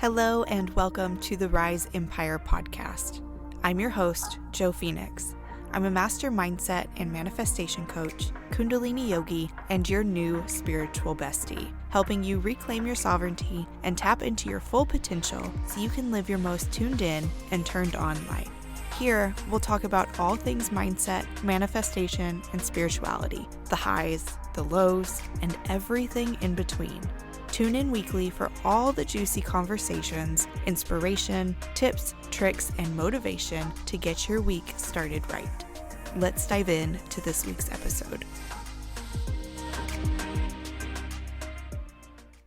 Hello and welcome to the Rise Empire podcast. I'm your host, Joe Phoenix. I'm a master mindset and manifestation coach, Kundalini yogi, and your new spiritual bestie, helping you reclaim your sovereignty and tap into your full potential so you can live your most tuned in and turned on life. Here, we'll talk about all things mindset, manifestation, and spirituality, the highs, the lows, and everything in between. Tune in weekly for all the juicy conversations, inspiration, tips, tricks, and motivation to get your week started right. Let's dive in to this week's episode.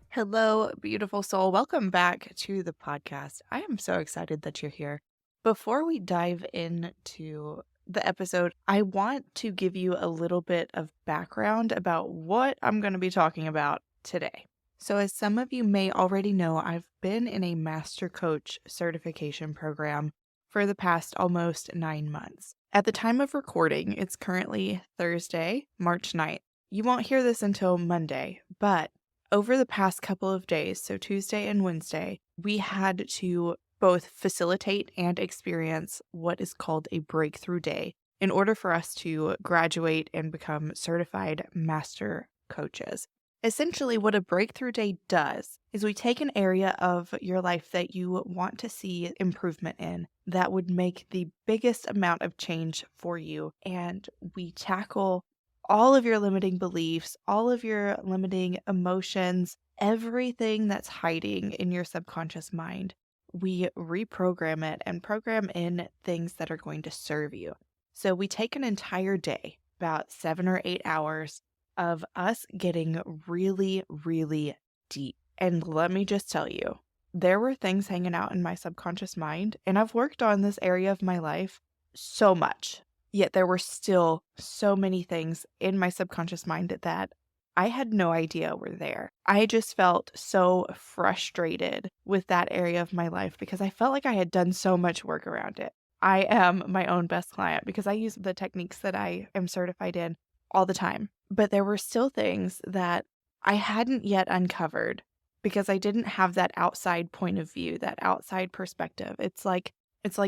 Hello, beautiful soul. Welcome back to the podcast. I am so excited that you're here. Before we dive into the episode, I want to give you a little bit of background about what I'm going to be talking about today. So as some of you may already know, I've been in a Master Coach certification program for the past almost 9 months. At the time of recording, it's currently Thursday, March 9th. You won't hear this until Monday, but over the past couple of days, so Tuesday and Wednesday, we had to both facilitate and experience what is called a breakthrough day in order for us to graduate and become certified master coaches. Essentially, what a breakthrough day does is we take an area of your life that you want to see improvement in that would make the biggest amount of change for you, and we tackle all of your limiting beliefs, all of your limiting emotions, everything that's hiding in your subconscious mind. We reprogram it and program in things that are going to serve you. So we take an entire day, about 7 or 8 hours, of us getting really, really deep. And let me just tell you, there were things hanging out in my subconscious mind, and I've worked on this area of my life so much. Yet there were still so many things in my subconscious mind that I had no idea were there. I just felt so frustrated with that area of my life because I felt like I had done so much work around it. I am my own best client because I use the techniques that I am certified in all the time. But there were still things that I hadn't yet uncovered because I didn't have that outside point of view, that outside perspective. It's like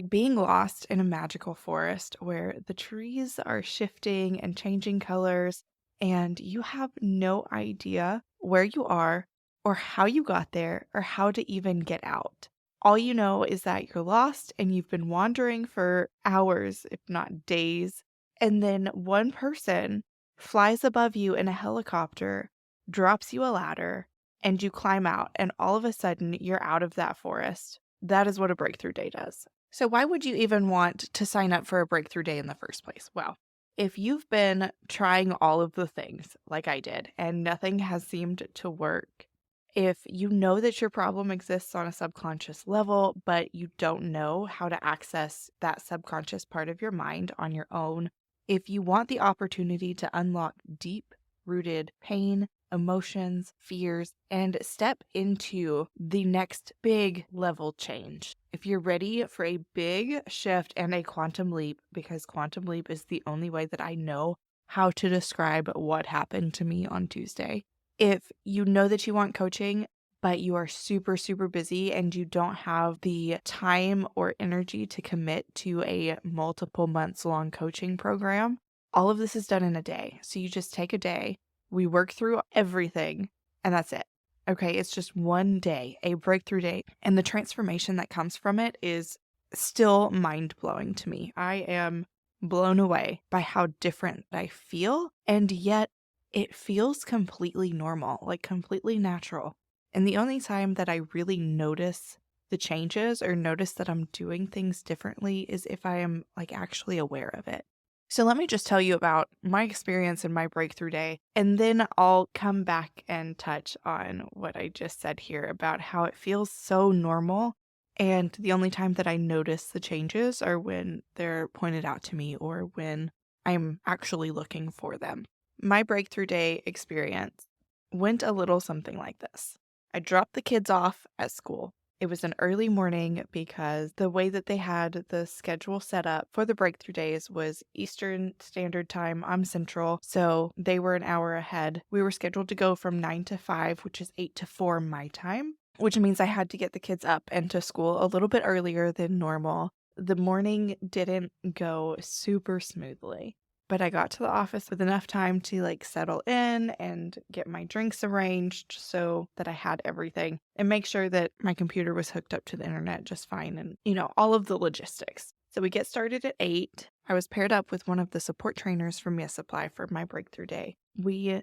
being lost in a magical forest where the trees are shifting and changing colors, and you have no idea where you are or how you got there or how to even get out. All you know is that you're lost and you've been wandering for hours, if not days, and then one person flies above you in a helicopter, drops you a ladder, and you climb out, and all of a sudden you're out of that forest. That is what a breakthrough day does. So why would you even want to sign up for a breakthrough day in the first place? Well, if you've been trying all of the things like I did and nothing has seemed to work, if you know that your problem exists on a subconscious level, but you don't know how to access that subconscious part of your mind on your own, if you want the opportunity to unlock deep-rooted pain, emotions, fears, and step into the next big level change, if you're ready for a big shift and a quantum leap, because quantum leap is the only way that I know how to describe what happened to me on Tuesday. If you know that you want coaching, but you are super, super busy and you don't have the time or energy to commit to a multiple months long coaching program, all of this is done in a day. So you just take a day, we work through everything, and that's it. Okay, it's just one day, a breakthrough day. And the transformation that comes from it is still mind-blowing to me. I am blown away by how different I feel, and yet it feels completely normal, like completely natural. And the only time that I really notice the changes or notice that I'm doing things differently is if I am like actually aware of it. So let me just tell you about my experience in my breakthrough day, and then I'll come back and touch on what I just said here about how it feels so normal. And the only time that I notice the changes are when they're pointed out to me or when I'm actually looking for them. My breakthrough day experience went a little something like this. I dropped the kids off at school. It was an early morning because the way that they had the schedule set up for the breakthrough days was Eastern Standard Time. I'm Central, so they were an hour ahead. We were scheduled to go from 9 to 5, which is 8 to 4 my time. which means I had to get the kids up and to school a little bit earlier than normal. The morning didn't go super smoothly, but I got to the office with enough time to settle in and get my drinks arranged so that I had everything and make sure that my computer was hooked up to the internet just fine and, all of the logistics. So we get started at 8. I was paired up with one of the support trainers from Yes Supply for my breakthrough day. We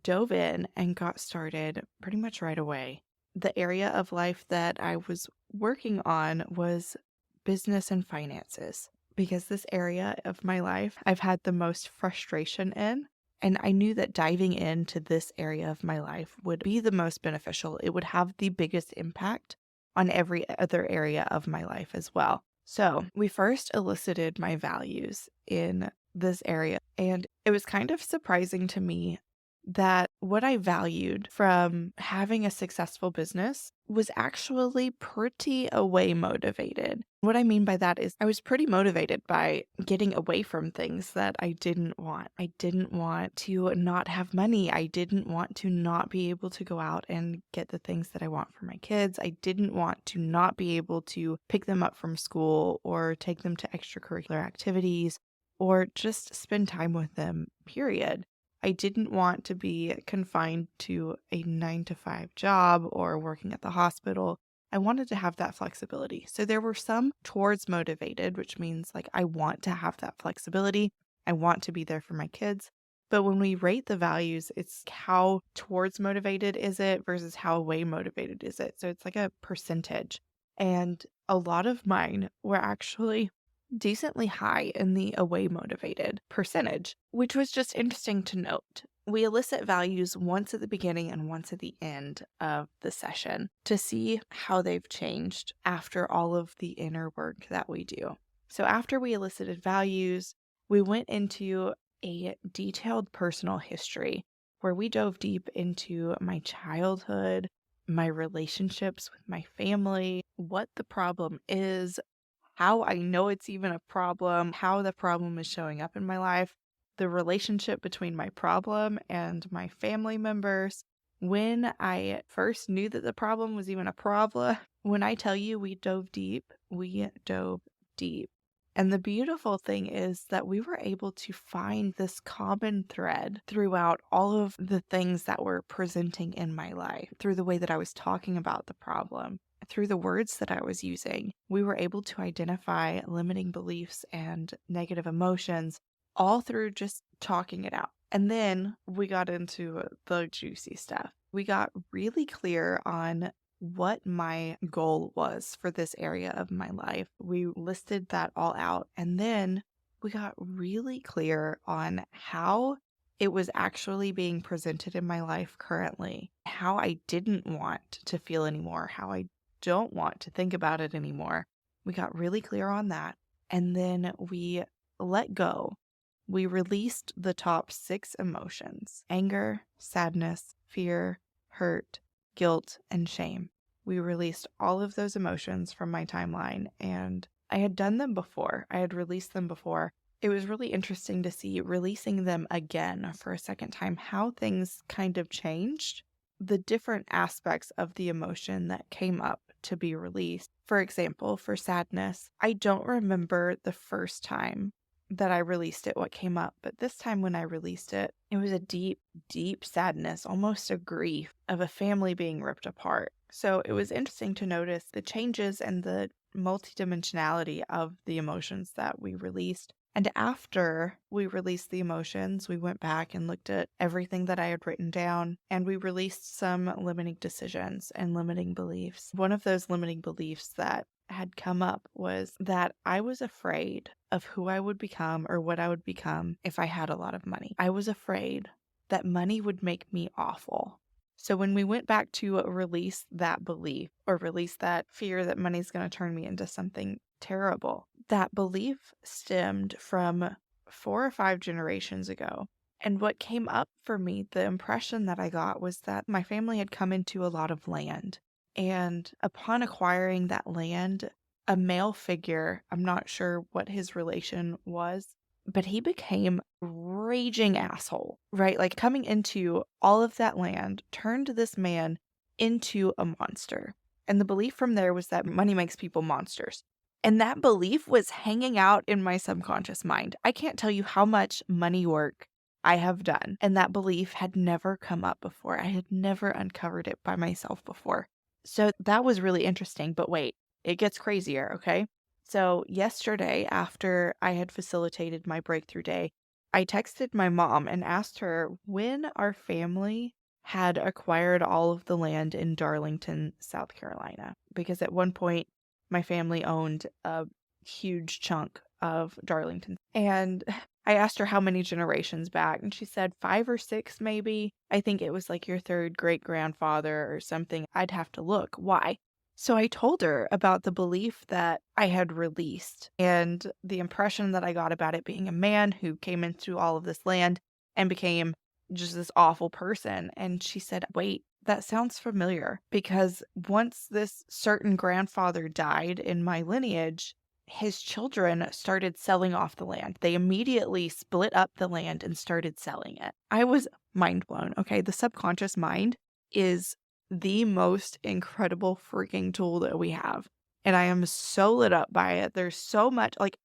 dove in and got started pretty much right away. The area of life that I was working on was business and finances, because this area of my life I've had the most frustration in. And I knew that diving into this area of my life would be the most beneficial. It would have the biggest impact on every other area of my life as well. So we first elicited my values in this area, and it was kind of surprising to me that what I valued from having a successful business was actually pretty away motivated. What I mean by that is I was pretty motivated by getting away from things that I didn't want. I didn't want to not have money. I didn't want to not be able to go out and get the things that I want for my kids. I didn't want to not be able to pick them up from school or take them to extracurricular activities or just spend time with them, period. I didn't want to be confined to a 9 to 5 job or working at the hospital. I wanted to have that flexibility. So there were some towards motivated, which means I want to have that flexibility. I want to be there for my kids. But when we rate the values, it's how towards motivated is it versus how away motivated is it. So it's like a percentage. And a lot of mine were actually decently high in the away motivated percentage, which was just interesting to note. We elicit values once at the beginning and once at the end of the session to see how they've changed after all of the inner work that we do. So after we elicited values, we went into a detailed personal history where we dove deep into my childhood, my relationships with my family, what the problem is, how I know it's even a problem, how the problem is showing up in my life, the relationship between my problem and my family members, when I first knew that the problem was even a problem. When I tell you we dove deep, we dove deep. And the beautiful thing is that we were able to find this common thread throughout all of the things that were presenting in my life, through the way that I was talking about the problem, through the words that I was using. We were able to identify limiting beliefs and negative emotions all through just talking it out. And then we got into the juicy stuff. We got really clear on what my goal was for this area of my life. We listed that all out. And then we got really clear on how it was actually being presented in my life currently, how I didn't want to feel anymore, how I don't want to think about it anymore. We got really clear on that. And then we let go. We released the top 6 emotions: anger, sadness, fear, hurt, guilt, and shame. We released all of those emotions from my timeline, and I had done them before. I had released them before. It was really interesting to see releasing them again for a second time, how things kind of changed, the different aspects of the emotion that came up to be released. For example, for sadness, I don't remember the first time that I released it, what came up, but this time when I released it, it was a deep, deep sadness, almost a grief of a family being ripped apart. So it was interesting to notice the changes and the multidimensionality of the emotions that we released. And after we released the emotions, we went back and looked at everything that I had written down, and we released some limiting decisions and limiting beliefs. One of those limiting beliefs that had come up was that I was afraid of who I would become or what I would become if I had a lot of money. I was afraid that money would make me awful. So when we went back to release that belief or release that fear that money's going to turn me into something terrible, that belief stemmed from 4 or 5 generations ago. And what came up for me, the impression that I got, was that my family had come into a lot of land. And upon acquiring that land, a male figure, I'm not sure what his relation was, but he became raging asshole, right? Coming into all of that land, turned this man into a monster. And the belief from there was that money makes people monsters. And that belief was hanging out in my subconscious mind. I can't tell you how much money work I have done. And that belief had never come up before. I had never uncovered it by myself before. So that was really interesting. But wait, it gets crazier, okay? So yesterday, after I had facilitated my breakthrough day, I texted my mom and asked her when our family had acquired all of the land in Darlington, South Carolina. Because at one point, my family owned a huge chunk of Darlington. And I asked her how many generations back, and she said 5 or 6, maybe. I think it was like your third great grandfather or something. I'd have to look. Why? So I told her about the belief that I had released and the impression that I got about it being a man who came into all of this land and became just this awful person. And she said, wait, that sounds familiar because once this certain grandfather died in my lineage, his children started selling off the land. They immediately split up the land and started selling it. I was mind blown. Okay. The subconscious mind is the most incredible freaking tool that we have. And I am so lit up by it. There's so much, like,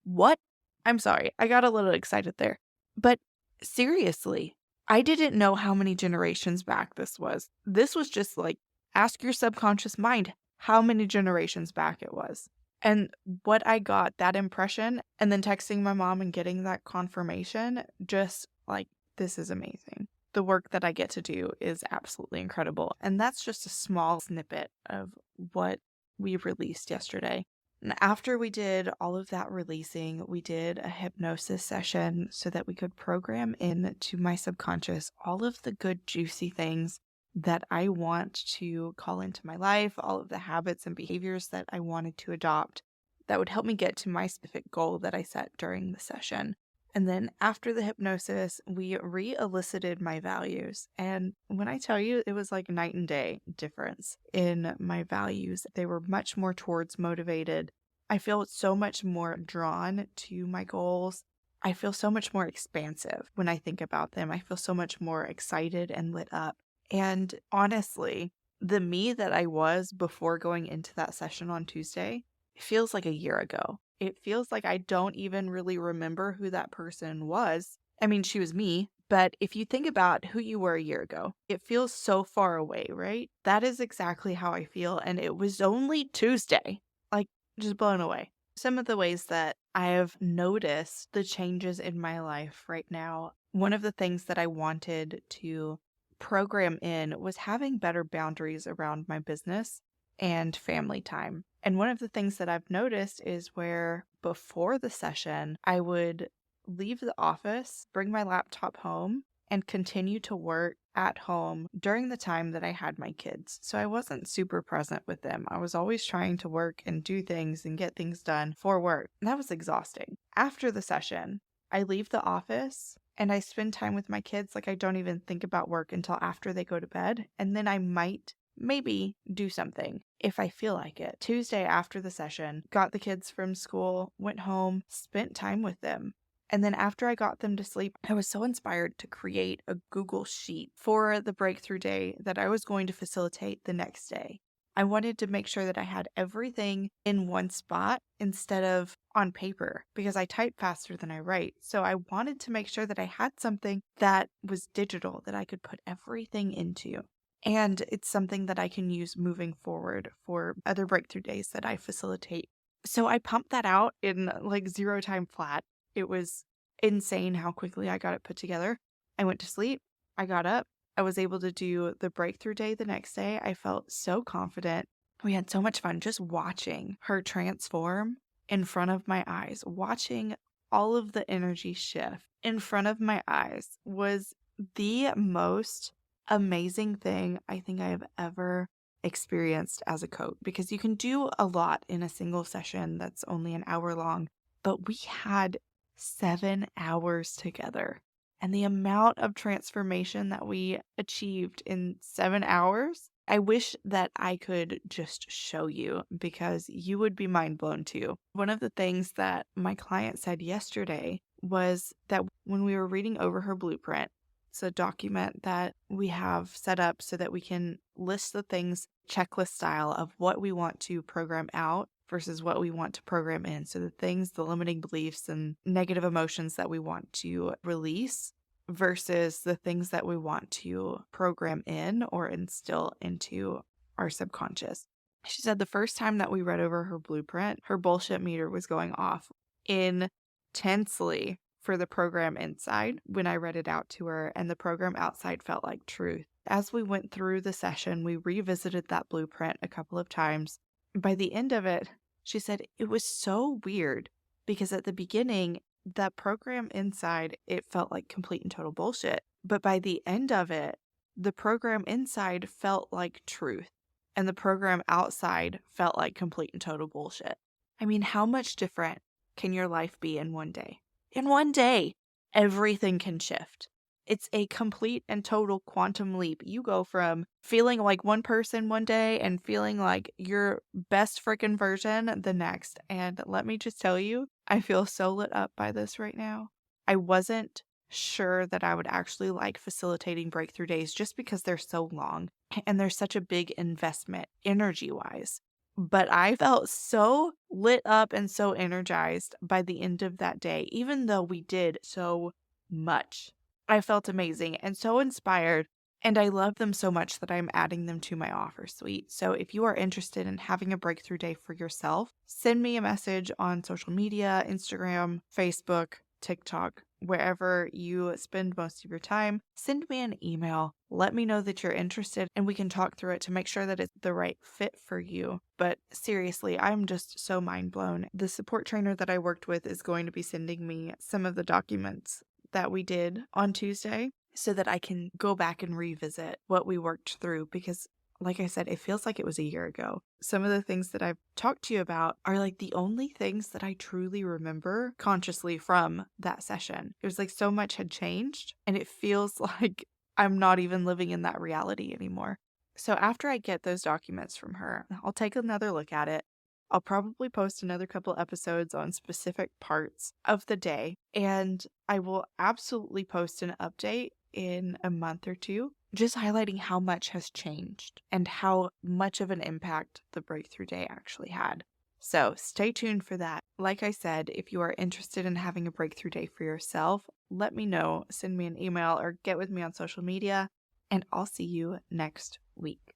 what? I'm sorry. I got a little excited there. But seriously, I didn't know how many generations back this was. This was just like, ask your subconscious mind how many generations back it was. And what I got, that impression, and then texting my mom and getting that confirmation, just like, this is amazing. The work that I get to do is absolutely incredible. And that's just a small snippet of what we released yesterday. And after we did all of that releasing, we did a hypnosis session so that we could program into my subconscious all of the good, juicy things that I want to call into my life, all of the habits and behaviors that I wanted to adopt that would help me get to my specific goal that I set during the session. And then after the hypnosis, we re-elicited my values. And when I tell you, it was like night and day difference in my values. They were much more towards motivated. I feel so much more drawn to my goals. I feel so much more expansive when I think about them. I feel so much more excited and lit up. And honestly, the me that I was before going into that session on Tuesday feels like a year ago. It feels like I don't even really remember who that person was. I mean, she was me, but if you think about who you were a year ago, it feels so far away, right? That is exactly how I feel. And it was only Tuesday, like just blown away. Some of the ways that I have noticed the changes in my life right now, one of the things that I wanted to program in was having better boundaries around my business and family time. And one of the things that I've noticed is where before the session, I would leave the office, bring my laptop home, and continue to work at home during the time that I had my kids. So I wasn't super present with them. I was always trying to work and do things and get things done for work. And that was exhausting. After the session, I leave the office and I spend time with my kids. Like I don't even think about work until after they go to bed. And then I might maybe do something if I feel like it. Tuesday after the session, got the kids from school, went home, spent time with them. And then after I got them to sleep, I was so inspired to create a Google Sheet for the breakthrough day that I was going to facilitate the next day. I wanted to make sure that I had everything in one spot instead of on paper because I type faster than I write. So I wanted to make sure that I had something that was digital that I could put everything into. And it's something that I can use moving forward for other breakthrough days that I facilitate. So I pumped that out in like 0 time flat. It was insane how quickly I got it put together. I went to sleep. I got up. I was able to do the breakthrough day the next day. I felt so confident. We had so much fun just watching her transform in front of my eyes. Watching all of the energy shift in front of my eyes was the most amazing thing I think I have ever experienced as a coach because you can do a lot in a single session that's only an hour long, but we had 7 hours together. And the amount of transformation that we achieved in 7 hours, I wish that I could just show you because you would be mind blown too. One of the things that my client said yesterday was that when we were reading over her blueprint, It's a document that we have set up so that we can list the things checklist style of what we want to program out versus what we want to program in. So the things, the limiting beliefs and negative emotions that we want to release versus the things that we want to program in or instill into our subconscious. She said the first time that we read over her blueprint, her bullshit meter was going off intensely for the program inside when I read it out to her, and the program outside felt like truth. As we went through the session, we revisited that blueprint a couple of times. By the end of it, she said it was so weird because at the beginning, that program inside, it felt like complete and total bullshit. But by the end of it, the program inside felt like truth, and the program outside felt like complete and total bullshit. I mean, how much different can your life be in one day? In one day, everything can shift. It's a complete and total quantum leap. You go from feeling like one person one day and feeling like your best freaking version the next. And let me just tell you, I feel so lit up by this right now. I wasn't sure that I would actually like facilitating breakthrough days just because they're so long and there's such a big investment energy-wise. But I felt so lit up and so energized by the end of that day, even though we did so much. I felt amazing and so inspired, and I love them so much that I'm adding them to my offer suite. So if you are interested in having a breakthrough day for yourself, send me a message on social media, Instagram, Facebook, TikTok, wherever you spend most of your time. Send me an email. Let me know that you're interested and we can talk through it to make sure that it's the right fit for you. But seriously, I'm just so mind blown. The support trainer that I worked with is going to be sending me some of the documents that we did on Tuesday so that I can go back and revisit what we worked through because like I said, it feels like it was a year ago. Some of the things that I've talked to you about are like the only things that I truly remember consciously from that session. It was like so much had changed and it feels like I'm not even living in that reality anymore. So after I get those documents from her, I'll take another look at it. I'll probably post another couple episodes on specific parts of the day, and I will absolutely post an update in a month or two, just highlighting how much has changed and how much of an impact the breakthrough day actually had. So stay tuned for that. Like I said, if you are interested in having a breakthrough day for yourself, let me know, send me an email or get with me on social media, and I'll see you next week.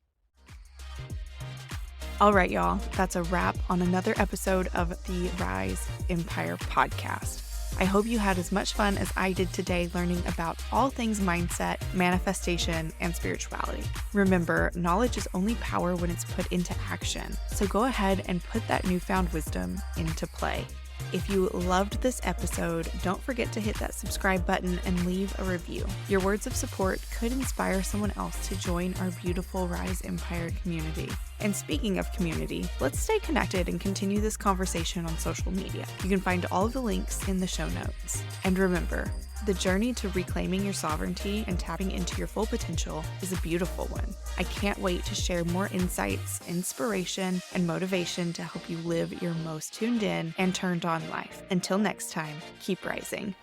All right, y'all, that's a wrap on another episode of the Rise Empire podcast. I hope you had as much fun as I did today learning about all things mindset, manifestation, and spirituality. Remember, knowledge is only power when it's put into action. So go ahead and put that newfound wisdom into play. If you loved this episode, don't forget to hit that subscribe button and leave a review. Your words of support could inspire someone else to join our beautiful Rise Empire community. And speaking of community, let's stay connected and continue this conversation on social media. You can find all of the links in the show notes. And remember, the journey to reclaiming your sovereignty and tapping into your full potential is a beautiful one. I can't wait to share more insights, inspiration, and motivation to help you live your most tuned in and turned on life. Until next time, keep rising.